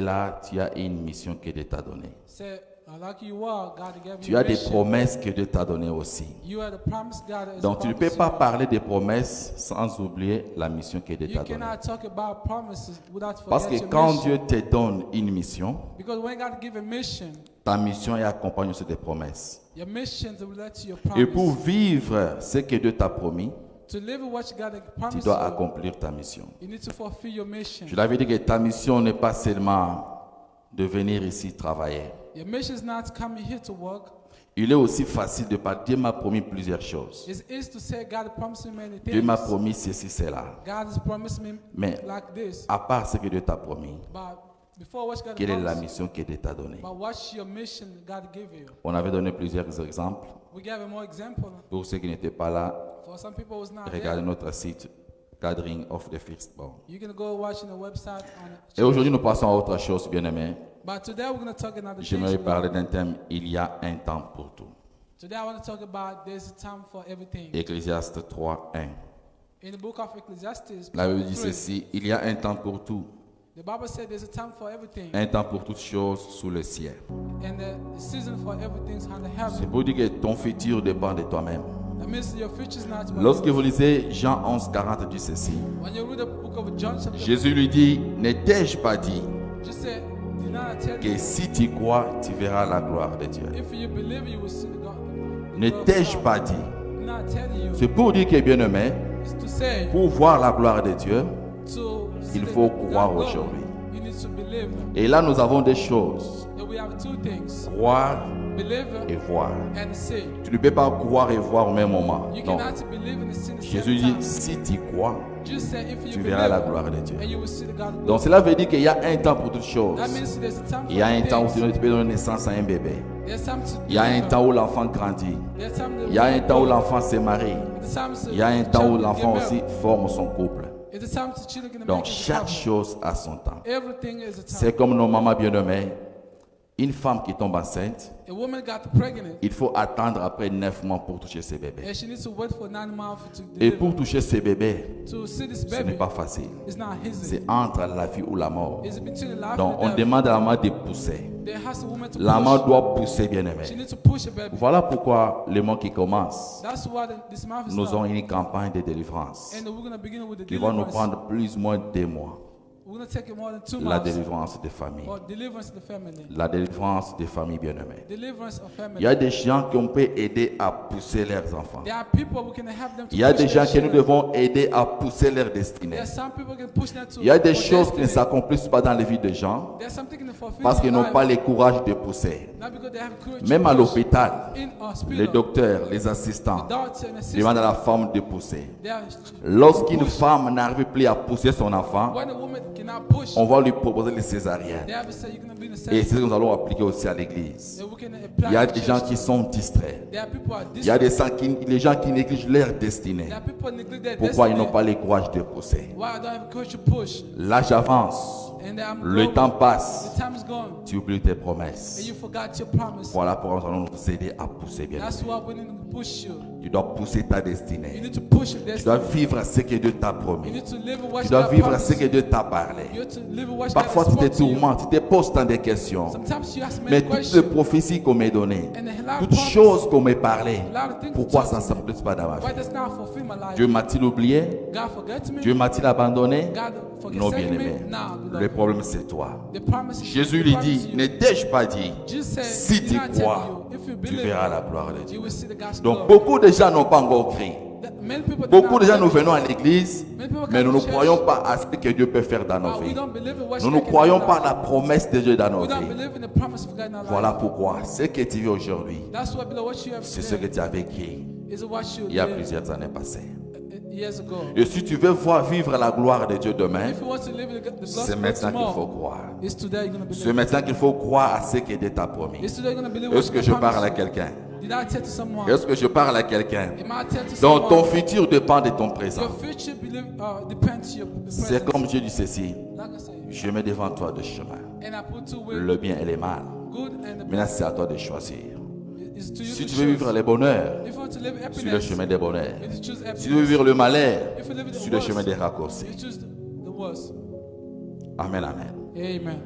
Là, tu as une mission que Dieu t'a donnée. Say, like you are, God gave Tu you as a des mission. promesses que Dieu t'a données aussi. You are the promise God has Donc tu ne peux promised pas you. parler des promesses sans oublier la mission que Dieu You t'a donnée. cannot talk about promises without Parce que forgetting your quand mission. Dieu te donne une mission, Because when God give a mission, ta mission est accompagnée aussi des promesses. your mission to relate to your Et pour promise. vivre ce que Dieu t'a promis, To live what God has tu promised dois you, accomplir ta mission. you need to fulfill your mission. Je l'avais dit que ta mission n'est pas seulement de venir ici travailler. Your mission is not coming here to work. Il est aussi facile de parler. Dieu m'a promis plusieurs choses. It's easy to say God promised me many Dieu m'a things. promis ceci, cela. God has promised me Mais like this. à part ce que Dieu t'a promis, But before what God quelle est la promised, mission que Dieu t'a donnée? but what's your mission God gave you? On avait donné plusieurs exemples. We gave a more example. Pour ceux qui n'étaient pas là, For some people who's not regardez there, notre site Gathering of the Firstborn. you can go watch on the website. Et aujourd'hui, nous passons à autre chose, bien-aimés. But today we're going to talk another J'aimerais thing. parler d'un thème, il y a un temps pour tout. Today I want to talk about there's a time for everything. Ecclésiaste 3, 1. In the book of Ecclesiastes, La Bible dit 3, ceci, il y a un temps pour tout, the Bible said there's a time for everything. un temps pour toutes choses sous le ciel. And the season for everything's under C'est heaven. pour dire que ton futur dépend de toi-même. That means your future is not what Lorsque you vous lisez Jean 11, 40 dit ceci, do. When you read the book of John chapter, Jésus lui dit, ne t'ai-je pas dit just say, did not I tell que you, si tu crois, tu verras la gloire de Dieu. if you believe you will see the God. Ne t'ai-je pas dit? Did not I tell you, C'est pour dire que, bien-aimé, is to say, pour voir la gloire de Dieu, to see il the faut God croire glory, aujourd'hui. you need to believe. Et là, nous avons des choses, And we have two things, croire believe et voir. and see. Tu ne peux pas croire et voir au même moment. You Non. cannot believe and see the Jésus same dit, time. si tu crois, Just say if you tu believe, verras la gloire de Dieu. and you will see the God glory. Donc cela veut dire qu'il y a un temps pour toutes choses. That means there's a time for Il y a un temps où things. tu peux donner naissance à un bébé. There's time to Il y a un deliver. temps où l'enfant grandit. There's time to Il y a un temps où grow. l'enfant se marie. There's time to Il y a un temps où children l'enfant get aussi married. forme son couple. It's a time to children can Donc make it chaque happen. chose a son temps. Everything is a time. C'est comme nos mamans bien-aimées. Une femme qui tombe enceinte, A woman got pregnant il faut attendre après 9 mois pour toucher ses bébés. and she needs to wait for 9 months to Et deliver. pour toucher ses bébés, To see this ce n'est baby, pas facile. it's not easy. C'est entre la vie ou la mort. It's between the life Donc and on the death. demande à la maman de pousser. There has a woman to La maman push. doit pousser, She bien-aimé. needs to push a baby. Voilà pourquoi le mois qui commence, That's why this month is nous starting. avons une campagne de délivrance And we're going to begin with the qui va nous deliverance. prendre plus ou moins 2 mois. We're going to take it more than 2 La months. délivrance des familles. Or deliverance of the family. La délivrance des familles bien-aimées. Deliverance of family. Il y a des gens qu'on peut aider à pousser leurs enfants. There are people we can help them to Il y a push des gens their que nous children. devons aider à pousser leur destinée. There are some people can push them to Il y a des for choses qui ne destiny. s'accomplissent pas dans les vies des gens There's something in the fulfillment parce qu'ils of n'ont life, pas le courage de pousser. not because they have courage Même to à push. l'hôpital, In hospital, les docteurs, les assistants doctors and assistants, demandent à la femme de pousser. they are Lorsqu'une push. femme n'arrive plus à pousser son enfant, When a woman cannot push, on va lui proposer les césariennes. they have to say you're going to be in the Et same. c'est ce que nous allons appliquer aussi à l'église. And we can apply Il y a to des gens church. qui sont distraits. There are people who are Il y a distant. des gens qui négligent leur destinée. There are people who neglect their Pourquoi ils destiny. n'ont pas le courage de pousser? Why I don't have courage to push? L'âge avance, And I'm le growing. temps passe, The time is gone. tu oublies tes And promesses. you forgot your promise. Voilà pourquoi nous allons nous aider à pousser bien. That's why we need to push you. Tu dois pousser ta You destinée. need to push your Tu dois destiny. vivre ce que Dieu t'a You promis. need to live what Tu God dois vivre promised ce que you. Dieu t'a parlé. You have to live what Parfois God tu te spoke to you. tourmentes, tu te poses tant de questions. Sometimes you ask Mais many toutes les questions. prophéties qu'on m'a données, And a lot of toutes promises, choses qu'on m'a parlé, a lot of things pourquoi to ça ne talk to me. s'accomplisse pas dans ma Why vie? does not fulfill my life? Dieu m'a-t-il oublié? God forget me? Dieu m'a-t-il abandonné? God Non, forget bien-aimé. me? No, Le beloved. problème, c'est toi. The promise is Jésus the lui promise dit, to you. ne t'ai-je pas dit, Jesus said, si did tu not tell crois, you, if you tu believe, verras la gloire de you Dieu. will see the gospel. Donc beaucoup de gens n'ont pas encore cru. Many people do Beaucoup not de gens, nous believe. venons à l'église, mais nous ne croyons pas à ce que Dieu peut faire dans nos But we vies. don't believe in what Nous God ne can croyons do in pas our à la life. promesse de Dieu dans nos We don't vies. believe in the promise of God in our Voilà life. pourquoi ce que tu vis aujourd'hui, That's why, beloved, what you have c'est ce que today tu as vécu is what you il y a did plusieurs années passées. years ago. Et si tu veux voir vivre la gloire de Dieu demain, If you want to live the c'est gospel maintenant qu'il faut tomorrow, croire. it's today you're going to C'est believe. maintenant qu'il faut croire à ce que Dieu t'a promis. It's today you're going to believe what Est-ce que God je parle promised à you. quelqu'un? Did I tell to someone? Est-ce que je parle à quelqu'un? Am I tell to Donc ton someone? futur dépend de ton présent. Your future depends your C'est present. comme Dieu dit ceci, Like I said, je mets devant toi deux chemins, and I put two ways, le bien et le mal. good and the Maintenant bad. c'est à toi de choisir. It's to you Si to tu veux choose. vivre le bonheur, If you want to live sur le happiness, chemin des bonheurs. you choose Si happiness. tu veux vivre le malheur, If you live in the sur le worst, chemin des raccourcis. you choose the worst. Amen, amen. Amen.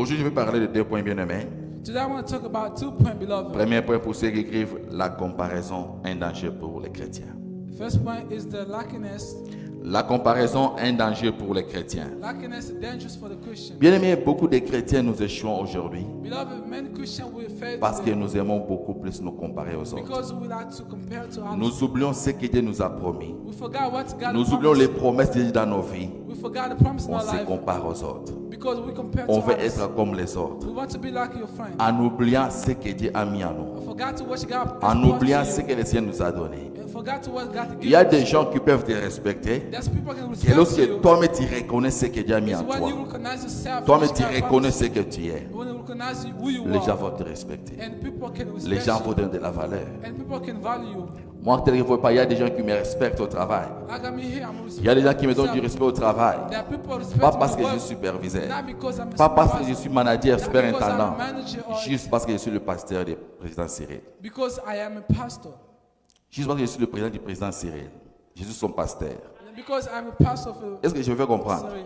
Aujourd'hui, je vais parler de 2 points bien-aimés. Today I want to talk about 2 points, beloved. Premier point pour ceux qui écrivent la comparaison, un danger pour les chrétiens. First point is the lackiness. La comparaison, un danger pour les chrétiens. Lackiness is dangerous for the Christian. Bien-aimés, beaucoup de chrétiens nous échouons aujourd'hui Beloved, many Christians will fail parce que today nous aimons beaucoup plus nous comparer aux autres. because we like to compare to others. Nous oublions ce que Dieu nous a promis. We forgot what God Nous oublions les promised. promesses de Dieu dans nos vies. We forgot the promise in On our se life compare aux autres. because we compare On to veut others. être comme les autres. We want to be like your friend. En oubliant ce que Dieu a mis en nous. I forgot to what God has En brought oubliant to ce you. que le Seigneur nous a donné. I forgot to what God Il y a gave des us. gens qui peuvent te respecter. There's people who can Et respect lorsque you. toi-même tu reconnais ce que Dieu a mis It's en when toi, you recognize yourself. toi-même what tu God reconnais promised ce you. que tu es, When you recognize who you les gens are, vont te respecter. and people can Les respect gens vont you, donner de la valeur. and people can value you. Moi, je ne vois pas, il y a des gens qui me respectent au travail. Like I'm here, I'm Il y a des gens qui me donnent du myself. respect au travail. There are people respect Pas parce my que je work, suis superviseur. not because I'm a Pas parce que je supervisor, suis manager, not superintendant. because I'm a manager or Juste parce que je suis le pasteur du président Cyril. because I am a pastor. Juste parce que je suis le président du président Cyril. Je suis son pasteur. Because I'm a pastor of a Est-ce que je vais comprendre? sorry.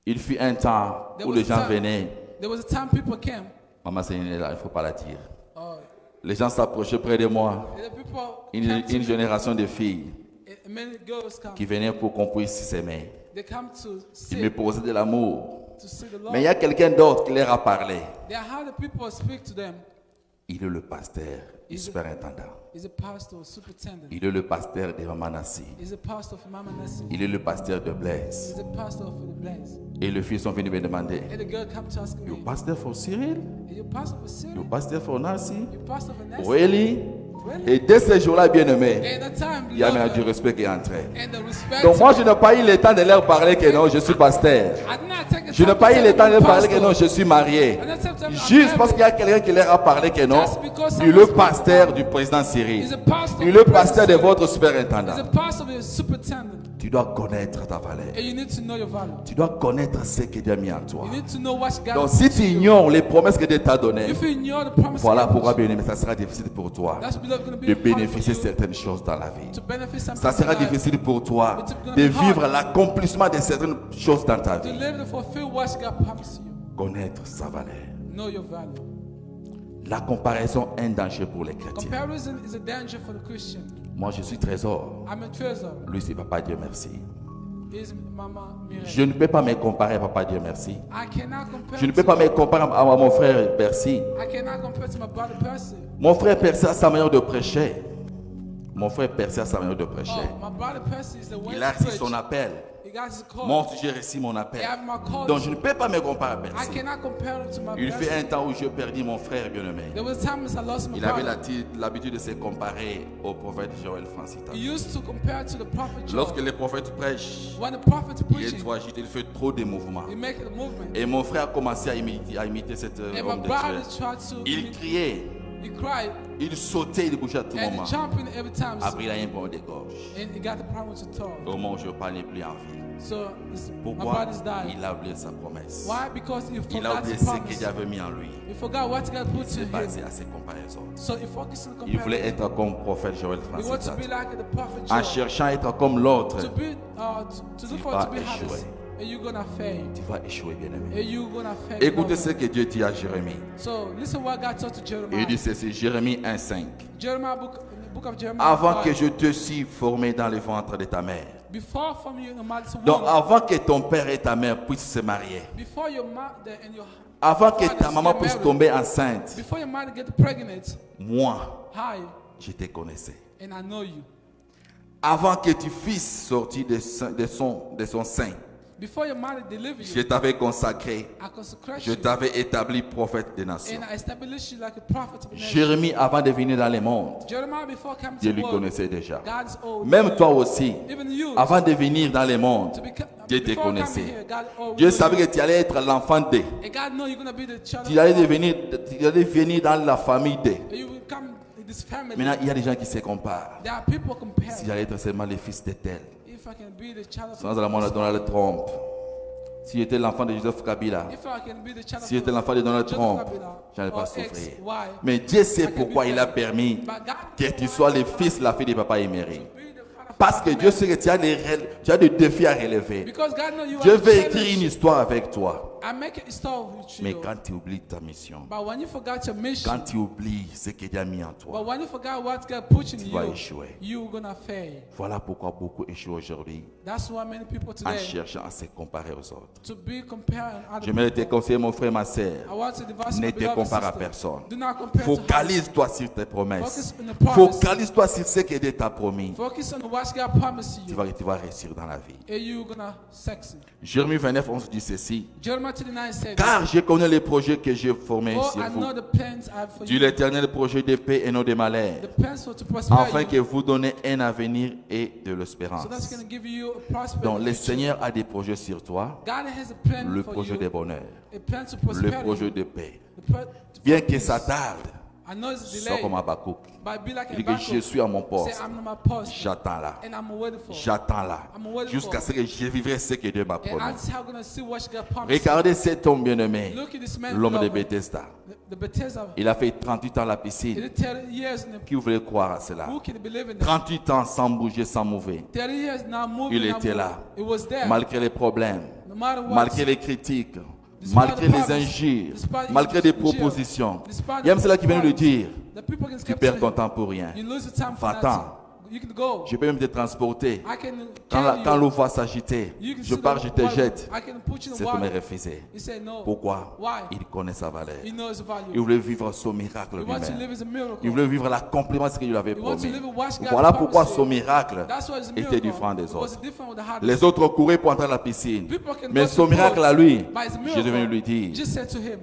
Il fut un temps There où was les a gens time- venaient. There was a time people came. Maman, c'est là, il ne faut pas la dire. Uh, Les gens s'approchaient près de moi. and the people Une, came to une me, génération de filles and many girls come. qui venaient pour qu'on puisse s'aimer. They come to Ils me see posaient de l'amour. the Lord. Mais il y a quelqu'un d'autre qui leur a parlé. They are how the people speak to them. Il est le pasteur du superintendant. He's a pastor, superintendent. Il est le pasteur de Maman Nassi. He's a pastor of Mama Nessie. Il est le pasteur de Blaise. He's a pastor of the Blaze. Et les filles sont venues me demander, And the girl come to ask you me, pastor for Cyril? are you pastor for City? You pastor for Nassi? You pastor for Nessie? Really? Really? Et dès ce jour-là, bien aimé, And the time, il y avait beloved, du respect qui est entré. and the respect. Donc moi, je n'ai pas eu le temps de leur parler que non, je suis pasteur. I did not take the Je n'ai time pas to eu tell le temps de them leur parler que pastor. non, je suis marié. I did not tell them I'm Juste parce qu'il y a married. quelqu'un qui leur a parlé que non, Just because il est le someone pasteur du président Cyril. He's a pastor. Il est le of the pasteur de Blaze. votre He's a superintendant. pastor of the superintendent. Tu dois connaître ta valeur. And you need to know your value. Tu dois connaître ce que Dieu a mis en toi. You need to know what God Donc has si put tu in you. ignores les promesses que Dieu t'a données, If you ignore the promise voilà of God, pourquoi bien aimé, ça sera difficile pour toi that's beloved going to be de hard for bénéficier de you certaines choses dans la vie. to benefit something Ça sera in life, difficile pour toi It's gonna de be hard. vivre l'accomplissement de certaines choses dans ta to vie. live to fulfill what God promised you. Connaître sa valeur. Know your value. La comparaison est un danger pour les chrétiens. Comparison is a danger for the Christian. Moi, je suis trésor. I'm a treasure. Lui, c'est Papa Dieu merci. Is Mama Mireille. Je ne peux pas me comparer à Papa Dieu merci. I cannot compare. Je ne peux pas me comparer à mon frère Percy. I cannot compare to my brother Percy. Mon frère Percy a sa manière de prêcher. Mon frère Percy a sa manière de prêcher. Oh, my brother Percy is the one Il a to reçu preach. son appel. He got his call. Moi aussi, j'ai reçu mon appel. I have my call. Donc, je ne peux pas me comparer à I Percy. cannot compare him to my Il fait un Percy. temps où j'ai perdu mon frère bien-aimé. There was times I lost my Il avait brother. l'habitude de se comparer au prophète Joël Francita. He used to compare to the prophet Joel. Lorsque les prophètes prêchent, When the prophet is il est preaching, trop agité, il fait trop de mouvements. he make a movement. Et mon frère a commencé à imiter cet And my homme de brother Dieu. tried to. Il criait, He cried il sautait, il bougeait à tout and moment. he jumping every time. Après, il a eu un problème de gorge. And he got the problem with the tongue. Au moment où je parle, il n'est plus en vie. So my Pourquoi? brother's died. Il a oublié sa promesse. Why? Because he Il a forgot oublié his ce promise. que Dieu avait mis en lui. He forgot what God put C'est in him. basé à ses comparaisons. So he focused on Il voulait comparing. être comme prophète Joël He wants to Francita. be like the prophet En Joel. cherchant à être comme l'autre, To be, to do for vas to be échouer. harvest. And you're gonna fail. tu vas échouer, bien-aimé. And you're gonna fail. Écoutez beloved. ce que Dieu dit à Jérémie. So listen what God told to Il Jeremiah. dit ceci, Jérémie 1,5. Jeremiah book, in the book of Jeremiah. Avant 5. que je te suis formé dans le ventre de ta mère. Before from you in the mother's Donc womb. avant que ton père et ta mère puissent se marier. Before your mother and your Avant que ta fathers maman get puisse married. tomber enceinte. Before your mother get pregnant. Moi, Hi, je te connaissais. and I know you. Avant que tu fisses sortir de son sein. Before your mother delivered Je you, t'avais consacré. I consecrate Je you. t'avais établi prophète des nations. And I established you like a prophet of the nation. Jérémie, avant de venir dans le monde, Jeremiah before coming to Dieu the lui world, connaissait déjà. God's old. Même toi aussi, Even you. avant de venir dans le monde, to become, Dieu te before coming connaissait. here, God always Dieu knew savait you. que tu allais être l'enfant d'eux. And God know you're gonna be the child Tu allais of God. venir dans la famille d'eux. And you will come in this family. Maintenant, il y a des gens qui se comparent. There are people comparing. Si j'allais être seulement le fils de tel, If I can be the child of sans la mort de Donald Trump. Si j'étais l'enfant de Joseph Kabila, If I can be the child si j'étais of l'enfant de Donald Joseph Trump, Kabila j'allais pas or souffrir. X, Y, Mais Dieu sait I can pourquoi be il a there. permis But God que tu sois le fils, la fille de papa Emery. be the father of Parce que God. Dieu sait que tu as des défis à relever. Because God knows you Dieu are veut the écrire une challenge. histoire avec toi. I make it start with Mais you. quand tu oublies ta mission, But when you forgot your mission, quand tu oublies ce que Dieu a mis en but toi, when you forgot what God put in tu vas you, échouer. you're gonna fail. Voilà pourquoi beaucoup échouent aujourd'hui That's why many people en today cherchant à se comparer aux autres. to be comparing other J'aimerais te people. conseiller, mon frère, ma sœur, I want to advise ne my te beloved compare à sister. personne. Do not compare to others. Focalise-toi sur tes promesses. Focus on the promise. Focalise-toi sur ce que Dieu t'a promis. Focus on what God promised you, Tu vas réussir dans la vie. and you're gonna succeed. Jérémie 29, 11 dit ceci. Jeremiah 29 said, Car je connais les projets que j'ai formés "For sur I know vous. the plans I have for Dit you, l'Éternel, projet de paix et non de malheur, the plans for to prosper afin you, que vous donnez un avenir et de so l'espérance. that's gonna give you a prosperous Donc le future." Seigneur a des projets sur toi, God has a plan le for projet you, de bonheur, a plan to le prosperity, projet de paix. the pro- Bien for que peace. ça tarde, I know it's sois delayed, comme Habakkuk. but be like Il a dit que je suis à mon Say, poste, I'm on my post, j'attends là, and I'm waiting for. j'attends là, I'm waiting jusqu'à for. ce que je vivrai ce que Dieu m'a And promis. that's how I'm gonna see what God promised. Regardez cet homme bien-aimé, Look at this man, l'homme de beloved. Bethesda. The Bethesda. Il a fait 38 ans à la It piscine. did 30 years in the, Qui voulait croire à cela? who can believe in that? 38 ans sans bouger, sans mouver. 30 years now moving. Il now était moving. là. It was there. Malgré les problèmes, No matter what. malgré les critiques, Despite malgré the les problems, injures, despite malgré les injures, propositions. despite Il y a même the ceux-là qui viennent lui problems, dire, the people can tu skip perds to ton him. temps pour rien. You lose the time for Va-t'en. nothing. You can go. Je peux même te transporter. I can Quand carry quand you. l'eau va s'agiter, You can je see pars, the je te water. jette. I can put you in C'est the pour me water. refuser. He said no. Pourquoi? Why? Il connaît sa valeur. He knows the value. Il voulait vivre son miracle He wants to lui-même. live as a miracle. Il voulait vivre l'accomplissement de ce que Dieu lui avait He wants to promis. live a watch God Voilà pourquoi promised son him. miracle That's why it's a était miracle. différent des It was autres. different with the hardest. Les autres couraient pour entrer à la piscine. People can Mais go son to miracle boat, à lui, but it's a je devais miracle. lui dire, Just said to him,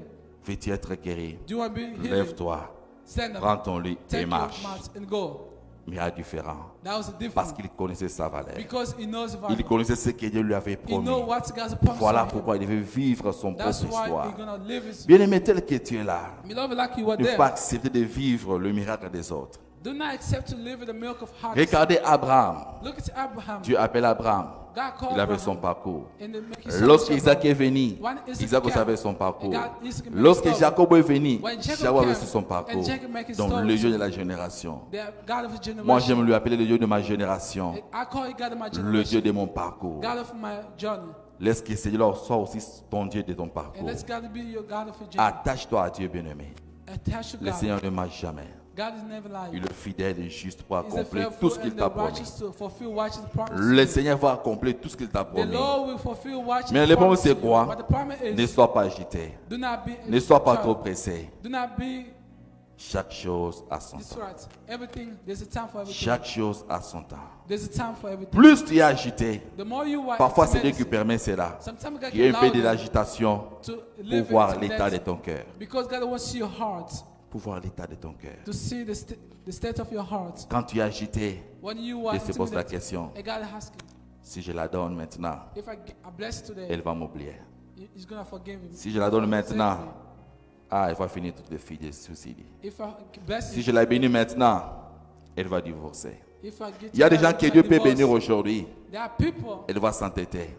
veux-tu être guéri? do you want to be healed? Lève-toi, Stand up. prends ton lit Take et your marche. mat and go. Mais il y a différent. That was a Parce different. qu'il connaissait sa valeur. Because he knows the Il value. connaissait ce que Dieu lui avait He promis. knows what God's promised Voilà for him. pourquoi il devait vivre son That's propre why histoire. he's gonna live his. Bien-aimé, tel que tu es là, Beloved, like you were ne faut there. pas accepter de vivre le miracle des autres. Do not accept to live in the milk of heart. Regardez Abraham. Look at Abraham. Dieu appelle Abraham. God called Il avait Abraham son parcours. and they make his Lorsque son Isaac est venu, When Isaac Isaac came, savait son parcours. and God- Isaac made Lorsque his story. Jacob est venu, When Jacob Jacob avait came, son parcours. and Jacob made his Donc story. le Dieu de la génération. The God of his generation. Moi j'aime lui appeler le Dieu de ma génération. I call it God of my Le generation. Dieu de mon parcours. God of my journey. Laisse que Seigneur soit aussi ton Dieu de ton And parcours. let's God be your God of your journey. Attache-toi à Dieu bien-aimé. Attach to Le God. Seigneur ne marche jamais. God is never lying. Il est fidèle et juste pour He's a accomplir faithful tout ce qu'il and t'a the promis. righteous to fulfill what He's promised. Le Seigneur va accomplir tout ce qu'il t'a The promis. Lord will fulfill what Mais He's le problème promised c'est you. quoi? But the problem Ne is, sois pas agité. do not be Ne sois pas troubled. trop pressé. Do not be Chaque chose a son temps. distraught. Everything, there's a time for everything. Chaque chose a son temps. There's a time for everything. Plus tu es agité, The more you are parfois c'est Dieu qui intimidated, permet cela. sometimes God Il y a can un peu allow de you l'agitation to pour live voir in l'état de that ton cœur. because God wants your heart Pour voir l'état de ton cœur. to see the state of your heart. Quand tu es agité, When you are Dieu se pose la intimidated, question. and God asking, Si je la donne maintenant, if I bless today, elle va m'oublier. He's gonna forgive him. Si je la donne maintenant, Save me. elle va finir toutes les filles des soucis. If I bless Si you, je la bénis maintenant, elle va divorcer. if I get Il y a des to gens that, que I Dieu peut divorce. bénir aujourd'hui. There are people. Elle va s'entêter.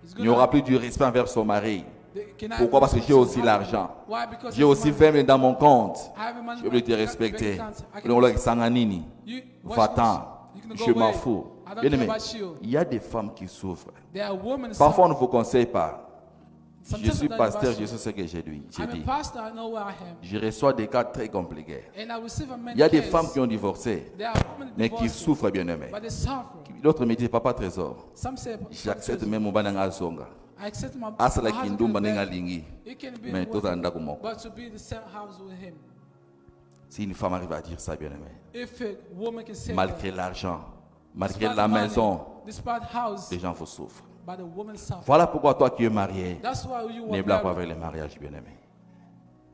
He's Il n'y aura plus du respect envers son mari. Can I Pourquoi? Parce que j'ai aussi have- l'argent. Why? Because J'ai it's aussi money. 20 dans mon compte. I have money Je in veux my te respecter. bank account. I can- Le Lord Sanganini. You- what Va-t'en. you can go Je m'en away. fous. I don't Bien care aimé, about you. il y a des femmes qui souffrent. There are women. Parfois, on ne vous conseille pas. Je Sometimes suis I don't pasteur, advise je sais ce que j'ai dit. I'm a pastor. I know where I am, Je reçois des cas très compliqués. and I receive a many Il y a des cases. femmes qui ont divorcé, There are women mais qui divorced, souffrent, bien aimé. but they suffer. L'autre me dit, papa trésor, Some say, j'accepte même mon bananga zonga. I accept my Asala my husband kindumba is nenga bad. lingi. It can be Mais with tout en him, dakumo. but to be in the same house with him. Si une femme arrive à dire ça, bien aimé, If a woman can say malgré that, l'argent, malgré despite la money, maison, despite house, les gens vous souffrent. but the woman suffer. Voilà pourquoi toi qui es marié, That's why you ne want blague pas avec les mariages, bien aimé.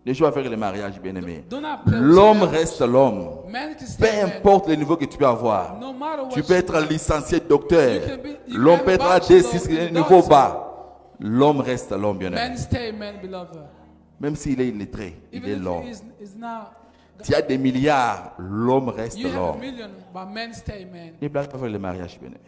Ne joue avec les mariages, bien aimé. Do not play with L'homme them. reste l'homme. Man can Peu stay man. importe le niveau que tu peux avoir. No matter what Tu peux être licencié docteur. You can be- you L'homme can peut have être a à bachelor, D6 a niveau doctor. bas. L'homme reste l'homme, bien Man aimé. stay man, beloved. Même s'il est illettré, il est Even if l'homme. is not, Tu as des milliards, l'homme reste you have a l'homme. million, but man stay man. Ne blague pas avec les mariages, bien aimé.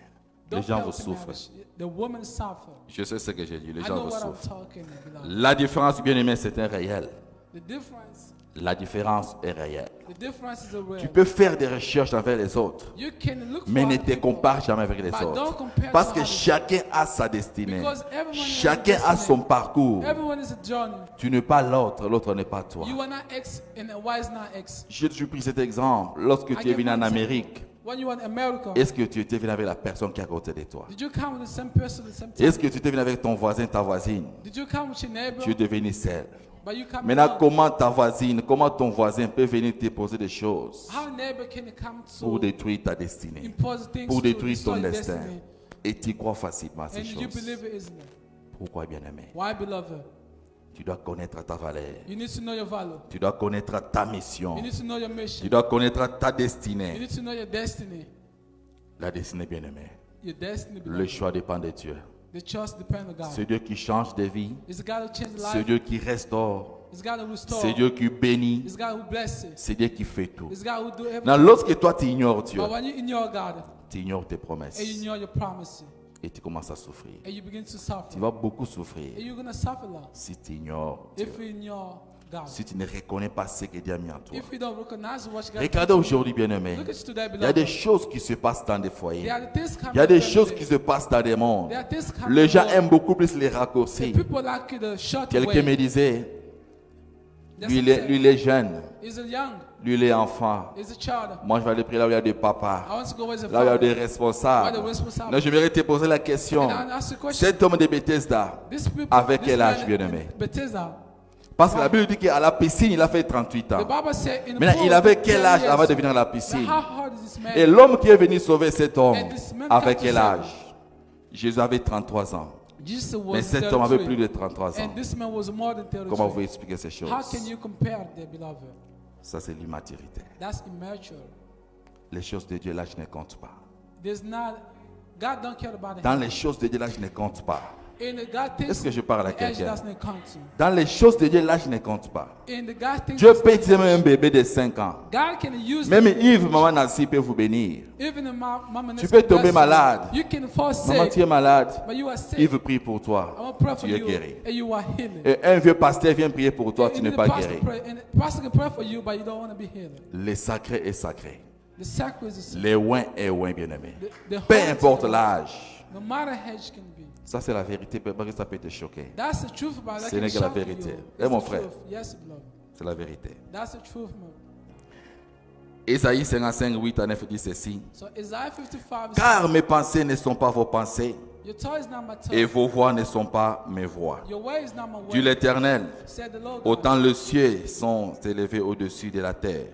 Les Don't gens play vous with the souffrent. marriage. The woman suffer. Je sais ce que j'ai dit, les I gens know vous what I'm souffrent. talking, beloved. La différence, bien aimé, c'est un réel. The difference, La différence est réelle. The difference is Tu real. peux faire des recherches envers les autres, You can look mais for ne other te people, compare jamais avec les but don't autres. compare Parce to que others. chacun a sa destinée. Because everyone has a Chacun a destiny. son parcours. Everyone is a journey. Tu n'es pas l'autre, l'autre n'est pas toi. You are not X and Y is not X. J'ai toujours pris cet exemple. Lorsque I tu es give venu en one example. Amérique, When you were in America, est-ce que tu étais venu avec la personne qui est à côté de toi? did you come with the same person at the same time? Est-ce que tu étais venu avec ton voisin, ta voisine? Did you come with your neighbor? Tu es devenu seul. But you come Maintenant, alone. comment ta voisine, comment ton voisin peut venir te poser des choses How neighbor can come pour to détruire ta destinée, impose things pour to détruire ton destroy your destin? destiny? Et tu crois facilement à ces And you choses. believe it, isn't it? Pourquoi, bien-aimé? Why, beloved? Tu dois connaître ta valeur. You need to know your value. Tu dois connaître ta mission. You need to know your Tu mission. dois connaître ta You destinée. need to know your destiny. La destinée, bien-aimé. Your destiny, Le beloved. choix dépend de Dieu. The trust depends on God. C'est Dieu qui change des vies. It's God who changes C'est life. Dieu qui restaure. It's God who restores. C'est Dieu qui bénit. It's God who blesses. C'est Dieu qui fait tout. It's God who do everything. Maintenant, lorsque toi tu ignores Dieu, But when you ignore God tu ignores tes promesses and you ignore your promises et tu commences à souffrir. and you begin to Tu suffer, vas beaucoup and souffrir you're gonna suffer a lot si tu ignores Dieu. if you ignore God. Si tu ne reconnais pas ce que Dieu a mis en toi. If you don't recognize what God Regardez aujourd'hui, bien-aimé. look at you today, Il y a des beloved. choses qui se passent dans des foyers. There are things coming Il y a des in choses family. qui se passent dans des mondes. There are things coming Les gens in aiment world. beaucoup plus les The raccourcis. people like you the short Quelqu'un me way. disait, That's lui what il, I'm est, lui saying. il est jeune, He's a young. lui il est enfant. He's a child. Moi je vais aller prier là où il y a des I papas, want to go as a là où il y a des father. responsables. Why the responsible? Là, j'aimerais te poser la question. And I ask the question. Cet homme de Bethesda, This people, avec this quel âge, man bien-aimé? in Bethesda. Parce que la Bible dit qu'à la piscine, il a fait 38 The ans. Bible said in the Maintenant, pool, il avait 10 quel âge years. avant de venir à la Now, piscine? how hard is this man? Et l'homme qui est venu sauver cet homme, And this man avec got to quel save âge? Jésus avait 33 ans. Jesus was Mais cet homme avait 33, plus de 33 ans. and this man was more than 33. Comment vous pouvez expliquer ces choses? How can you compare, dear beloved? Ça, c'est l'immaturité. That's immature. Les choses de Dieu, là, je ne compte pas. There's not, God don't care about Dans it. les choses de Dieu, là, je ne compte pas. In the God thinks Est-ce que je parle à the age quelqu'un? doesn't count to. Dans les choses de Dieu, là, je ne compte pas. In the God thinks Dieu peut utiliser même un bébé de 5 ans. God can use Même Yves, maman Nancy peut vous bénir. even in mama Tu peux tomber malade. You can fall Maman, sick, tu es malade. but you are sick. Yves prie pour I toi. want to pray for Tu es you, guéri. and you are healed. Et un vieux pasteur vient prier pour toi, tu And n'es the pas pastor guéri. pray- and the pastor can pray for you, but you don't want to be healed. Le sacré est sacré. The sacrifice is Les oins est oin, bien-aimé. the Peu holy importe thing. l'âge. No matter how age can be. Ça, c'est la vérité. Peut-être que ça peut te choquer. That's the truth, but that Ce n'est can que la shock vérité. you. Eh, It's mon the frère. truth. Yes, beloved. C'est la vérité. That's the truth, man. Ésaïe 55, 8 à 9 dit ceci. So Isaiah 55 says, Car mes pensées ne sont pas vos pensées, your tongue is not my tongue. et vos voix ne sont pas mes voix. Your way is not my Dit way. l'Éternel, Said the Lord. God. autant les cieux sont élevés au-dessus de la terre,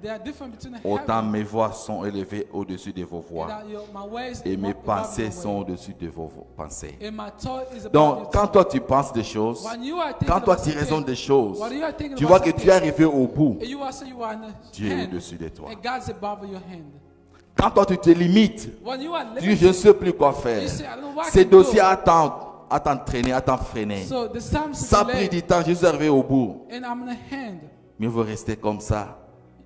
There are different between the autant heaven mes voix sont élevées au-dessus de vos and voix, that my ways et mes above pensées your sont way. au-dessus de vos pensées. And my tongue is above your Donc, quand tongue. toi tu penses des choses, When you are thinking quand toi about tu something, raisonnes des choses, when you are thinking tu about vois que something, tu es arrivé au bout, and you are saying you are in the Dieu est hand, au-dessus de toi. and God's above your hand. Quand toi tu te limites, When you are tu dis living, je ne sais plus quoi faire. you say, I don't know what I Ces can do. dossiers à t'entraîner, à t'enfreiner. So the Psalms Ça a pris delay, du temps, je suis arrivé au bout. and I'm in the hand. Mieux vaut rester comme ça.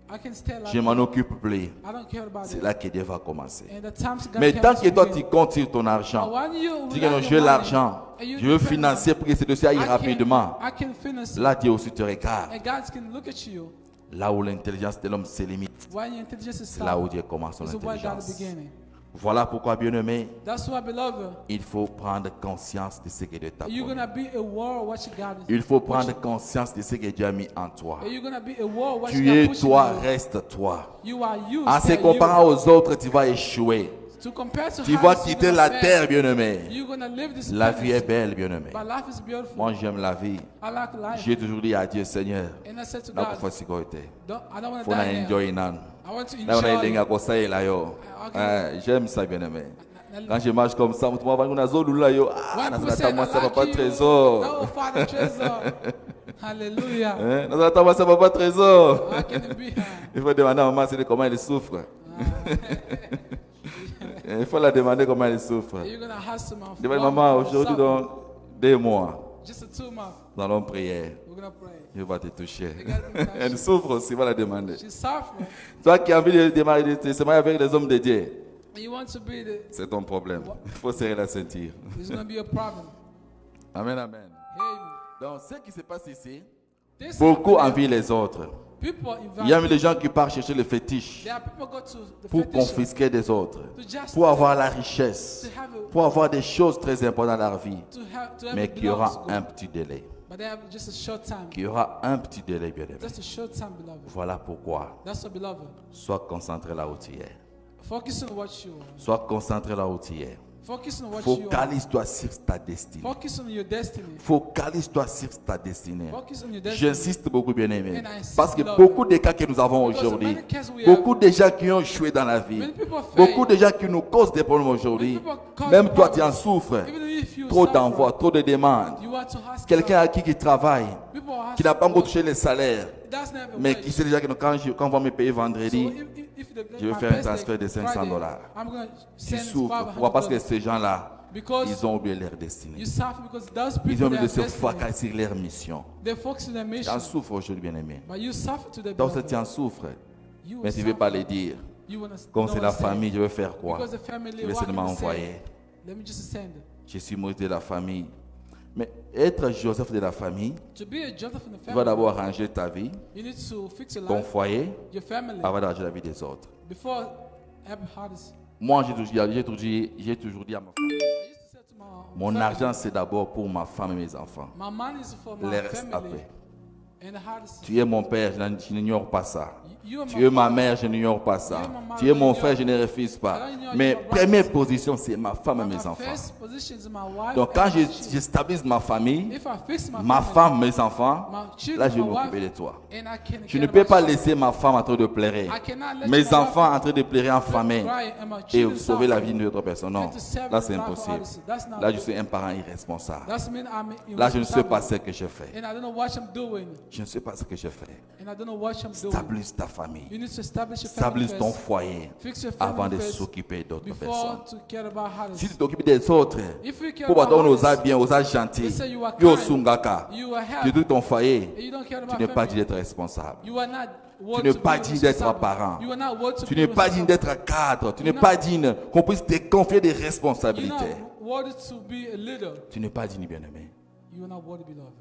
I can stay like Je m'en occupe plus. I don't care about C'est it. là que Dieu va commencer. And the times God Mais cares tant que toi about tu you. comptes sur ton But argent, when you tu dis rely que non, on je veux money, l'argent, and you je veux depend financer pour que ce dossier aille on- rapidement. I can finish it. Là, Dieu aussi te regarde. And God can look at you. Là où l'intelligence de l'homme se limite, When your intelligence is c'est là où stopped, Dieu commence son it's why God is intelligence. beginning. Voilà pourquoi, bien-aimé, That's why, beloved, il faut prendre conscience de ce que Dieu t'a you're promis. gonna be aware of what you got. Il faut prendre conscience de ce que Dieu a mis en toi. You're gonna be aware of what Tu you es got pushing toi, you. reste toi. You are you. En se stay comparant you. aux autres, tu vas échouer. To compare to Tu how vas you're quitter gonna la fail. terre, bien-aimé. You're gonna live this La vie est planet. belle, bien-aimé. But life is beautiful. Moi, j'aime la vie. I like life. J'ai toujours dit à Dieu, Seigneur, And I said to na God, kufa sécurité. I don't want to Faut na die now. enjoy nan. I want to Na on a enjoy. ilenga kosaela yo. Okay. J'aime ça, bien-aimé. Quand je marche comme ça, moi, on a zolula yo. Ah, When na people say, zata moi I ça like papa you, trésor. oh, Father Trésor. Hallelujah. Hein? Na zata moi ça papa trésor. How can it be? Il faut demander à maman c'est comment elle souffre. Il faut la demander comment elle souffre. You're gonna hustle, man. Demande maman, aujourd'hui dans 2 mois, Just a 2 months. nous allons prier. We're gonna pray. Dieu va te toucher. God will touch Elle you. souffre aussi, va la demander. She's suffering. Toi qui as envie de se marier avec les hommes de Dieu, You want to be the. c'est ton problème. Il faut serrer la ceinture. There's gonna be a problem. Amen, amen. Amen. Donc, ce qui se passe ici, This Beaucoup happening, envient les autres. people Il y a même invite. des gens qui partent chercher le fétiche There are people go to the pour fetish shop confisquer des autres, to just pour avoir la richesse, to have a, pour avoir des choses très importantes dans leur vie. to have Mais it qu'il y belongs to aura God. un petit délai. But they have just a short time. Qu'il y aura un petit délai, bien aimé. Just a short time, beloved. Voilà pourquoi. That's what, beloved. Sois concentré là où tu es. Focus on what you are. Sois concentré là où tu es. Focus on what you are. Focalise-toi sur ta destinée. Focus on your destiny. Focalise-toi sur ta destinée. Focus on your destiny. J'insiste beaucoup, bien aimé. And I insist, Parce que Lord. beaucoup de cas que nous avons Because aujourd'hui, many cases we beaucoup have, de gens qui ont échoué dans la vie, many people fail. beaucoup de gens qui nous causent des problèmes aujourd'hui, Many people cause même toi tu en problems. souffres. Even if you Trop suffer, d'envois, trop de demandes. you are to ask Quelqu'un God. à qui travaille, People ask qui n'a pas encore God. touché les salaires, That's never mais wage. qui sait déjà que quand on va me payer So vendredi, if the, je vais my faire un best transfert de day, 500 Friday, dollars. I'm going to qui send souffrent. Pourquoi? Parce que $500. ces gens-là, Because ils ont oublié leur destinée. you suffer because those Ils people ont they oublié de are se destiny. focaliser sur leur mission. They focus on their mission. J'en souffre aujourd'hui, bien aimé. But you suffer to the Donc, beloved. tu en souffres, You mais will tu ne veux pas suffer. le dire. You wanna Comme know c'est what la to say. famille, je veux faire quoi? Because the family, Je vais what seulement can you say? envoyer. Let me just send. Je suis Moïse de la famille. Mais être Joseph de la famille, To be a Joseph in the tu family, vas d'abord arranger ta vie, you need to fix your ton life, foyer, your family, avant d'arranger la vie des autres. before every hardest. Moi, j'ai toujours dit à ma famille, I used to say to my mon family, argent c'est d'abord pour ma femme et mes enfants. my money is for Le my reste family. après. And the hardest. Tu es mon père, je n'ignore pas ça. You are Tu my es ma father. mère, je n'ignore pas ça. You are my mother, Tu es mon you frère, are- je ne refuse pas. I don't ignore Mais your brothers. première position, c'est ma femme et My mes enfants. first position is my wife. Donc and quand my children. je stabilise ma famille, If I fix my ma family, femme, mes enfants, my children, là je vais my m'occuper wife, de toi. and I can Je care ne peux about pas you. laisser ma femme en train de pleurer, I cannot let mes my enfants wife en train de pleurer en famille cry and my et children sauver la suffer. vie d'une autre personne. Non, And to save là the c'est life of impossible. others. That's not Là je good. suis un parent irresponsable. That's mean I'm Là je ne sais pas irresponsible. ce que je fais. And I don't know what I'm doing. Je ne sais pas ce que je fais. And I don't know what I'm doing. Stabilise ta famille. You need to establish your family Stabilise ton first. foyer Fix your family avant de first s'occuper d'autres before personnes. to care about others. Si tu t'occupes des autres, If you care pour about avoir nos others, bien, aux gentils, let's say you are yo kind, sungaka, you are tu happy, tout ton foyer, and you don't care tu about n'es pas family. dit d'être responsable. You are not worth n'es to pas be digne d'être responsible. parent. You are not worth to Tu be n'es pas digne responsible. d'être cadre. Tu n'es You're pas not- digne qu'on puisse te confier des You're responsabilités. not worthy to be a leader. Tu n'es pas digne, bien-aimé. You are not worthy, beloved.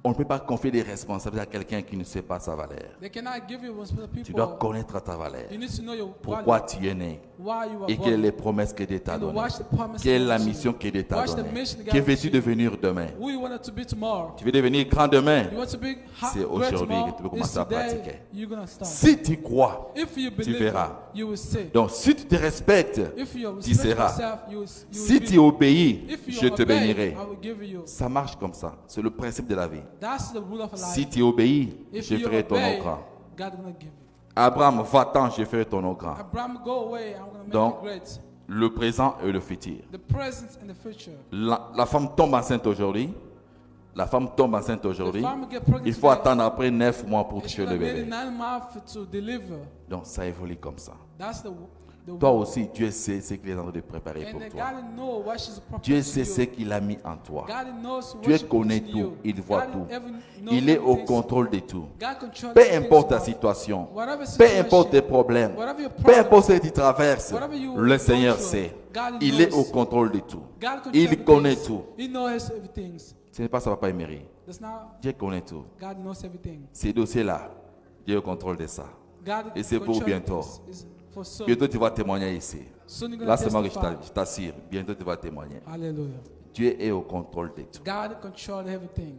On ne peut pas confier des responsabilités à quelqu'un qui ne sait pas sa valeur. They cannot give you responsibility Tu people. dois connaître ta valeur. You need to know your Pourquoi value, tu es né why you are et quelles sont born. les promesses que Dieu t'a And données. watch the promises Quelle est la God mission gives que Dieu t'a Watch the donnée. mission God Que veux-tu gives devenir demain? Who you want to be tomorrow. Tu veux devenir grand demain? You want to be C'est great aujourd'hui tomorrow. que tu peux It's commencer à today pratiquer. you're gonna start. Si tu crois, If you believe verras. it, you will see. donc si tu te respectes, If you tu respect seras. yourself, you will Si be. tu obéis, If you je te obey, bénirai. I will give you. Ça marche comme ça. C'est le principe de la vie. That's the rule of life. Si tu obéis, If je you ferai ton nom obey, grand. God gonna give you. Abraham, va-t'en, je ferai ton nom grand. Abraham, go away. I'm gonna make Donc, you great. Le présent et le futur. The present and the future. La femme tombe enceinte aujourd'hui. La femme tombe enceinte aujourd'hui. The farmer get pregnant Il faut today. attendre après 9 mois pour It's toucher gonna le be bébé. 9 months to deliver. Donc ça évolue comme ça. That's the Toi aussi, Dieu sait ce qu'il est en train de préparer And pour then toi. God knows what she's preparing Dieu to sait you. ce qu'il a mis en toi. God knows what Dieu she connaît puts in tout, you. il voit God tout. even knows Il est au everything. contrôle de tout. God controls Peu everything importe ta about- situation, Whatever peu situation, importe tes problèmes, whatever your peu problem, importe ce que tu traverses, whatever you le go Seigneur through, sait. God Il est knows. au contrôle de tout. God controls Il everything. connaît tout. He knows everything. Ce n'est pas ça, Papa Emery. That's not Dieu connaît tout. God knows everything. Ces dossiers-là, Dieu est au contrôle de ça. God Et c'est pour controls bientôt. things. It's for soon. Bientôt, tu vas témoigner ici. Soon you're Là, gonna c'est moi que testify. je t'assure. Bientôt, tu vas témoigner. Hallelujah. Dieu est au contrôle de tout. God controls everything.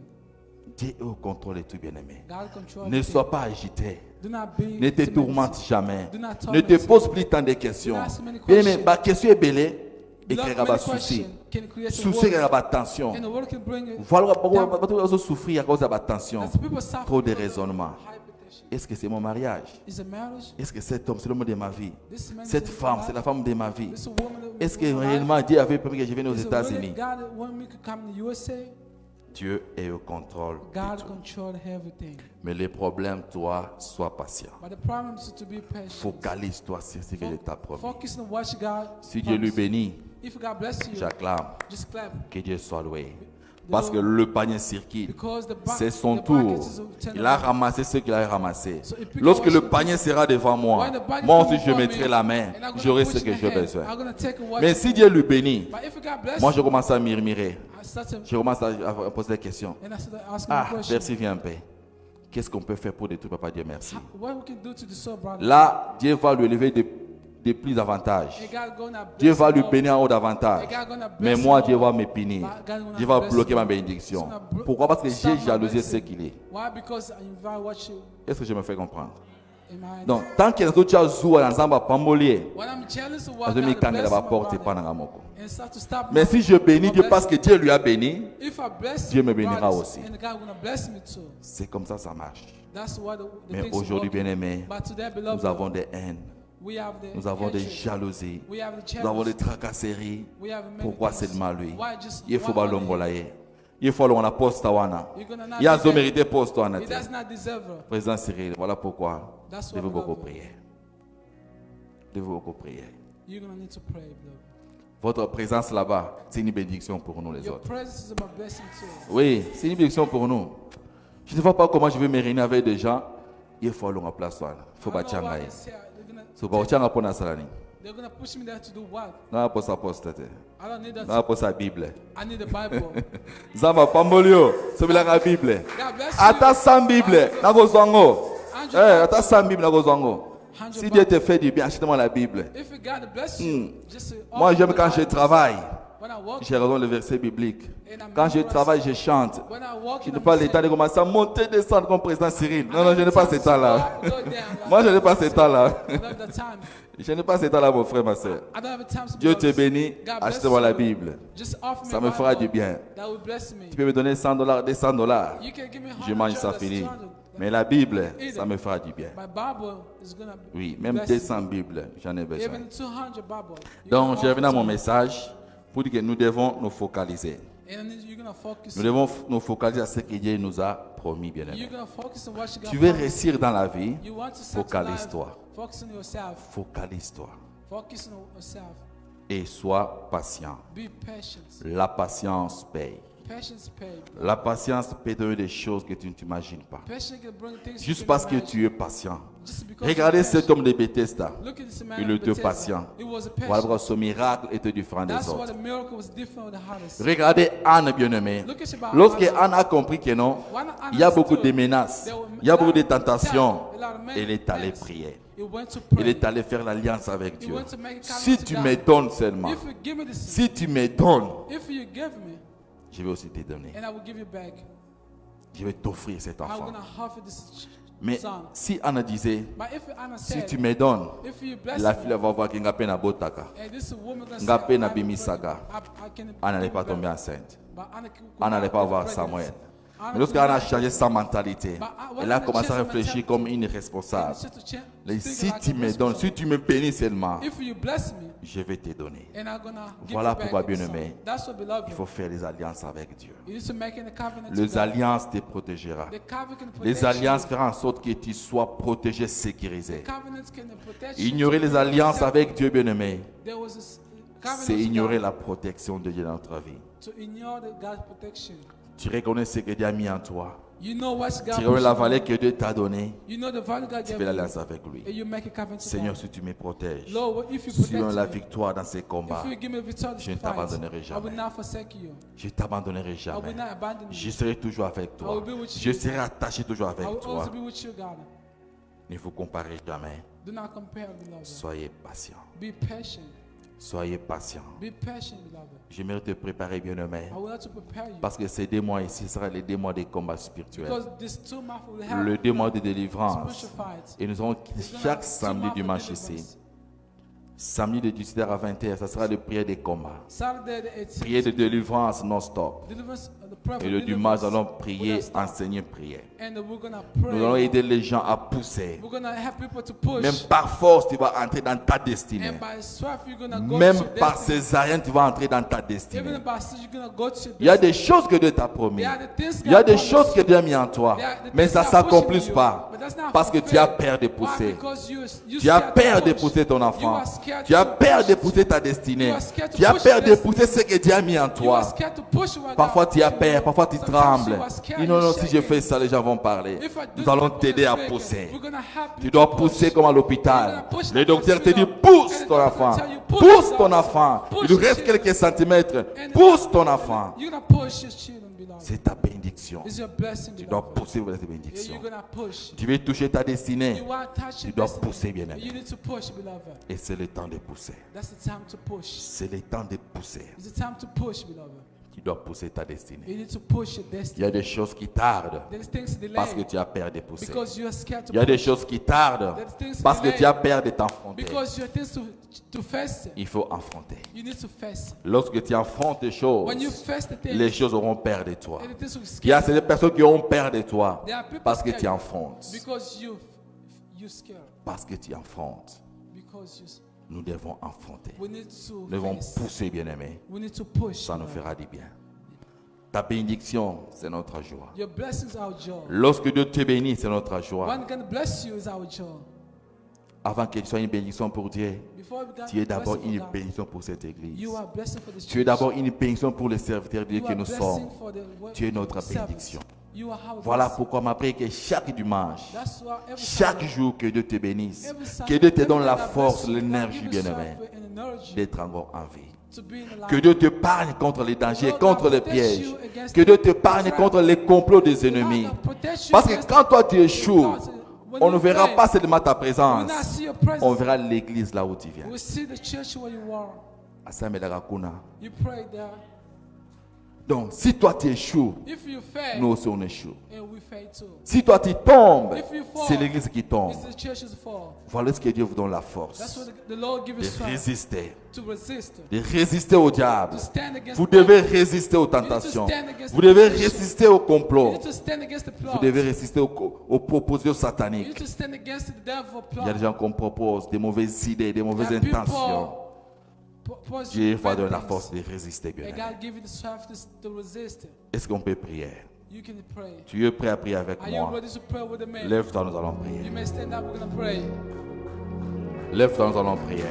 Dieu est au contrôle de tout, bien-aimé. God controls Ne everything. sois pas agité. Do not be Ne te timid. tourmente jamais. Do not Ne torment te you. pose plus tant de questions. Do not ask many Bien-aimé, questions. ma question est belle. Et Love, qu'il y many a souci. questions can create a Souci, world. il y a tension. And the world can bring it Voilà down. pourquoi tu souffrir à cause de la tension. As people suffer Trop de because of raisonnements. hypertension. Est-ce que c'est mon mariage? Is a marriage? Est-ce que cet homme, c'est l'homme de ma vie? This man Cette is in femme, my c'est la life. femme de ma vie. This woman Est-ce que in my life. réellement Dieu avait permis que je vienne aux Is it really États-Unis? God want me to come to USA? Dieu est au contrôle de God tout. controls everything. Mais les problèmes, toi, sois patient. But the problem is to be patient. Focalise-toi sur ce que Dieu t'a promis. Focus on what God Si Dieu lui promised. bénit, If God bless you, j'acclame just clap. que Dieu soit loué. Parce que le panier circule. Because C'est son the tour. bucket is turning Il a over. ramassé ce qu'il a ramassé. So if you Lorsque go le watch panier sera devant moi, When the bucket moi is aussi je before mettrai me, la main. and I'm gonna J'aurai push ce in que the j'ai hand, besoin. I'm gonna take what Mais you si need. Dieu lui bénit, But if God bless moi je you, commence à murmurer. I start to Je commence à poser des questions. and I start asking Ah, questions. merci, viens un peu. Qu'est-ce qu'on peut faire pour détruire, papa Dieu, merci. What we can do to destroy brother. Là, Dieu va lui élever de plus davantage. And God gonna bless Dieu va him lui more. bénir en haut davantage. And God gonna bless Mais him moi, more. Dieu va me punir. But God gonna Dieu va bless bloquer him. ma bénédiction. He's gonna Pourquoi? Parce que stop j'ai my jalousé blessing. ce qu'il est. Why? Because if I watch you, Est-ce que je me fais comprendre? am I? Donc, tant que tu as joué ensemble à Pambolier, When I'm jealous of je what me God canne bless la my porte et pas brother, dans la moko. and start to stop Mais my- si je bénis my Dieu parce que blessing. Dieu lui a béni, If I bless Dieu me brothers, bénira aussi. and God gonna bless me too. c'est comme ça ça marche. That's what the Mais things aujourd'hui, working. bien-aimés, But today, beloved, nous avons des haines, we have the nous avons des hatred. jalousies, We have the nous avons des jealousy. tracasseries. We have many Pourquoi things. seulement lui? Why just Il faut one only? balongolaye. Il faut qu'on poste wana. You're gonna not Il y a be zo there. mérité poste wana. He does not deserve her. Président Cyril, voilà pourquoi That's je what veux we beaucoup love you. prier. Je veux beaucoup prier. You're gonna need to pray, beloved. Votre présence là-bas, c'est une bénédiction pour nous les Your autres. presence is about blessing too. Oui, c'est une bénédiction pour nous. Je ne vois pas comment je vais me réunir avec des gens. Il faut aller en place. Il faut I don't know bâtir. why Il they say faut bâtir pour nous. they're gonna push me there to do what? Non, pour sa poste. I don't need that. Non, pour sa Bible. I need the Bible. Zama Pambolio, c'est la Bible. God bless you. Ata sans Bible, nako zongo. Andrew, Ata sans Bible, nako zongo. Si Dieu te fait du bien, achète-moi la Bible. If God bless you, just Moi, offer j'aime the quand je Bible. travaille. When I walk, J'ai raison le verset biblique. and I'm Quand je memorizing. travaille, je chante. When I walk, Je in n'ai pas le temps de saying, commencer à monter, descendre comme président Cyril. Non, non, je n'ai pas ce temps-là. Go down. Moi, je n'ai pas ce temps-là. I don't have the time. Je n'ai pas ce temps-là, mon frère, ma soeur. I don't have the time to Dieu be te honest. bénit. God bless Achetez-moi la you. Bible. Just offer me Ça a me fera Bible. du bien. That will bless me. Tu peux me donner $100, des $100. You can give me Je mange ça $100, fini. $200. Mais la Bible, ça me fera du bien. My Bible is gonna Oui, même bless 200 Bibles, j'en ai you. besoin. Even 200 Bible. You Donc, can je reviens à offer mon to me. message pour dire que nous devons nous focaliser. And you're gonna focus. Nous devons nous focaliser à ce que Dieu nous a promis, bien aimé. You're gonna focus on what you got. Tu veux promised. réussir dans la vie, You want to set focalise-toi. life. Focus on yourself. Focalise-toi Focus on yourself. et sois patient. Be patient. La patience paye. Patience pay. La patience peut donner des choses que tu ne t'imagines pas. Patience can bring things Juste you parce can que imagine. tu es patient. Just because Regardez you're cet patient. homme de Bethesda. Look at this man Il of était Bethesda. patient. He was a Voilà patient. pourquoi ce miracle était différent des That's why autres. the miracle was different with the harvest. Regardez Anne, bien-aimée. Look at about Lorsque Anna. Anne a compris que non, When Anna il y a beaucoup stood, de menaces, there were il y a beaucoup de a lot of tentations, attack, a lot of men- elle est allée menace. prier. He went to Il pray. est allé faire l'alliance avec He Dieu. went to make a Si covenant tu to me God. donnes seulement, If you give me this, si tu me donnes, if you give me, je vais aussi te donner. and I will give you back. Je vais t'offrir cet I'm enfant. gonna offer this Mais son. si Anna disait, But if Anna si said, tu me donnes, if you bless la me, fille va voir qu'il n'y a pas de botaka. and this woman gonna say, Ngape na I'm bimi pregnant, saga. I can Anna n'allait give pas birth. tomber enceinte. But Anna could Anna n'allait not pas be avoir pregnant. Samuel. Anna Mais lorsqu'elle could a not- changé sa mentalité, But elle a Anna commencé à changed réfléchir mentality. comme une And irresponsable. she had to think Mais like si a tu me donnes, si responsible. tu me bénis seulement, If you bless me, je vais te donner. and I'm gonna give Voilà you back pourquoi, the bien-aimé, son. That's what beloved. Il faut faire des alliances avec Dieu. You need to make a covenant to Les God. alliances te protégera. The covenant can protect Les you. alliances feront en sorte que tu sois protégé, sécurisé. Covenants can protect you. Ignorer les alliances avec Dieu, bien-aimé, There was this covenant c'est with ignorer God la protection de Dieu dans notre vie. to ignore the God's protection. Tu reconnais ce que Dieu a mis en toi. You know what God Tu reconnais la put valeur you. que Dieu t'a donnée. You know the value God Tu gave fais you. l'alliance avec lui. And you make a covenant to Seigneur, God. si tu me protèges, Lord, if you si tu me donnes protect la me, victoire dans ces combats, if you give me victory je ne to fight, t'abandonnerai I will jamais. not forsake you. Je ne t'abandonnerai I jamais. will not abandon Je you. serai toujours avec I toi. will be with Je you. serai attaché toujours I avec will toi. also be with you, God. Ne vous comparez jamais. Do not compare, beloved. Soyez patient. Be patient. Soyez patient. Be patient, beloved. J'aimerais te préparer, bien-aimé. I will have to prepare you. Parce que ces 2 mois ici seront les 2 mois de combat spirituel. Because these 2 months will have Le 2 mois de délivrance. spiritual fights. Et nous avons It's gonna chaque have 2 samedi, months of dimanche deliverance. ici. Samedi de 18h à 20h, ça sera de prière de combat. Saturday, the 18th, Prière de délivrance non-stop. deliverance, the prayer for Et le dimanche, nous allons deliverance prier, without stop. enseigner, prier. And we're gonna Nous allons pray. aider les gens à pousser. We're gonna help people to push. Même par force, tu vas entrer dans ta destinée. And by swift, you're gonna go Même to your par destiny. césarienne, tu vas entrer dans ta destinée. Even by siege, you're gonna go to your Il y a destiny. des choses que Dieu t'a promis. There are the things Il y a God des promised choses que you. Dieu a mis en toi. There are the Mais things ça ne God pushing s'accomplisse you. pas. But that's not Parce que tu as fulfilled. peur de Why? pousser. Because you Tu as scared to peur de push. pousser ton You enfant. are scared Tu as to peur de push. pousser ta destinée. You are scared to Tu as push peur your de destiny. pousser ce que Dieu a mis en You are toi. scared to push what Parfois God tu as pushing you. peur, parfois tu Sometimes trembles. you are scared, Dis non, non, you're si je shaking. fais ça, les gens vont parler. If I do Nous allons that, t'aider à we're gonna pousser. we're gonna help Tu you dois to pousser push. comme à We're l'hôpital. gonna push Le like docteur te this, dit you know. pousse And ton the doctor enfant. tell you, push Pousse your ton son. enfant. Push Il lui your reste children. quelques centimètres. And Pousse ton enfant. You're gonna push your children. beloved. C'est ta bénédiction. It's your blessing, Tu dois beloved. pousser vers ta Yeah, bénédiction. you're gonna push. Tu veux toucher ta destinée. You want to touch Tu your dois destiny. pousser, bien-aimé. You need to push, beloved. Et c'est le temps de pousser. That's the time to push. C'est le temps de pousser. It's the time to push, beloved. Tu dois pousser ta destinée. You need to push your Il y destiny. a des choses qui tardent There's things parce que delayed tu as peur de pousser. because you are scared to Il y a des push. choses qui tardent There's things parce que delayed tu as peur de t'affronter. because you are things to face. Il faut affronter. You need to face. Lorsque tu affrontes les choses, When you face the things, les choses auront peur de toi. and the things will Il y a scare ces personnes qui ont peur de toi There are people parce que scared tu affrontes. because you scared. Parce que tu affrontes. Because Nous devons affronter. we need to Nous devons face. pousser, bien-aimés. We need to push. Ça nous fera du bien. Ta bénédiction, c'est notre joie. Your blessings are our joy. Lorsque Dieu te bénit, c'est notre joie. When God bless you is our joy. Avant qu'il soit une bénédiction pour Dieu, Before we tu es got d'abord blessing une for God, bénédiction pour cette église. you are blessing for this Tu es church. d'abord une bénédiction pour les serviteurs de Dieu You que are nous blessing sommes. for the work Tu es notre service. bénédiction. You are our Voilà blessing. pourquoi ma prière est que chaque dimanche, That's why every chaque Sunday, jour, que Dieu te bénisse, every que Sunday, Dieu te every donne day la God bless force, you. God l'énergie, give you bien-aimé, strength and energy d'être encore en vie. to be in the Que life. Dieu te parle contre les dangers, Lord, contre God les protect pièges. you against Que Dieu te the parle trap. contre les complots des ennemis. God protect you Parce que against quand the- toi tu échoues, When on you ne verra fail, pas seulement ta we will présence, not see your presence. on verra l'église là où tu viens. We will see the church where you are. Asamelakuna. You pray there. Donc, si toi tu échoues, If you fail, nous aussi on échoue. and we fail too. Si toi tu tombes, If you fall, c'est l'église qui tombe. it's the church's fall. Voilà ce que Dieu vous donne la That's force what the Lord gives de you strength résister. to resist, De résister au diable. to stand against Vous the devez devil. résister aux You need to tentations. stand against Vous the devez temptation. résister aux You complots. need to stand against the plot. Vous devez résister aux propositions You need sataniques. to stand against the devil plot. Il y a des gens qu'on propose des mauvaises idées, des mauvaises There are people intentions. pose Dieu va bad donner la things. force de résister. bien And aimé. God give you the strength to resist it. Est-ce qu'on peut prier? You can pray. Tu es prêt à prier avec Are you moi? ready to pray with the man? Lève-toi, nous allons You prier. may stand up. We're gonna pray. Lève-toi, nous allons prier.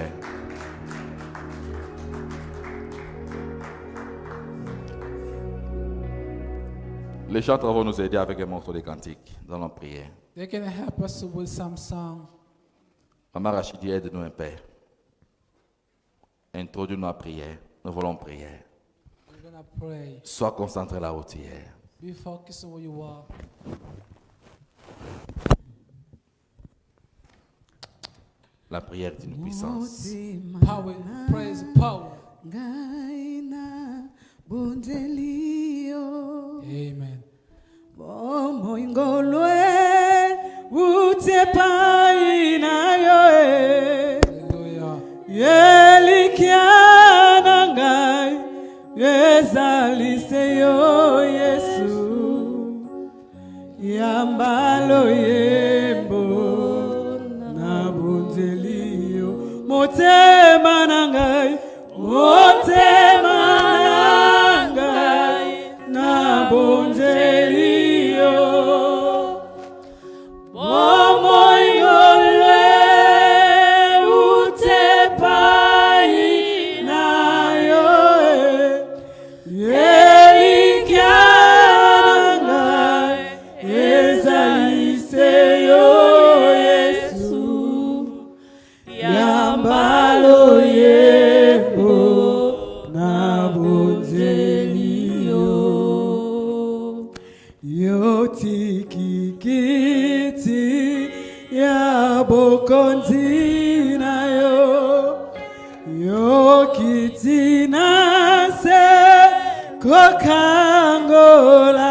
Les chantres vont nous aider avec un morceau de cantique. Nous allons prier. They can help us with some song. Maman Rachidi, aide-nous un peu. Introduis-nous à prière. Nous voulons prier. We're gonna pray. Sois concentré là où tu es. Be focused on where you are. La prière est une puissance. Power, praise, power. Ngaina bundelio Amen. bomo ingolwe utepa inayo Hallelujah. yelikiana ngai yezaliseyo Yesu yambalo yembo na bundelio motema na ngai motema na ngai na bundelio momoingolwe utepai nayo yelikiana ngai ezaliseyo Yesu yambalo yembo na bunzelio yotikikiti ya bokonzi nayo yokiti nase kokangola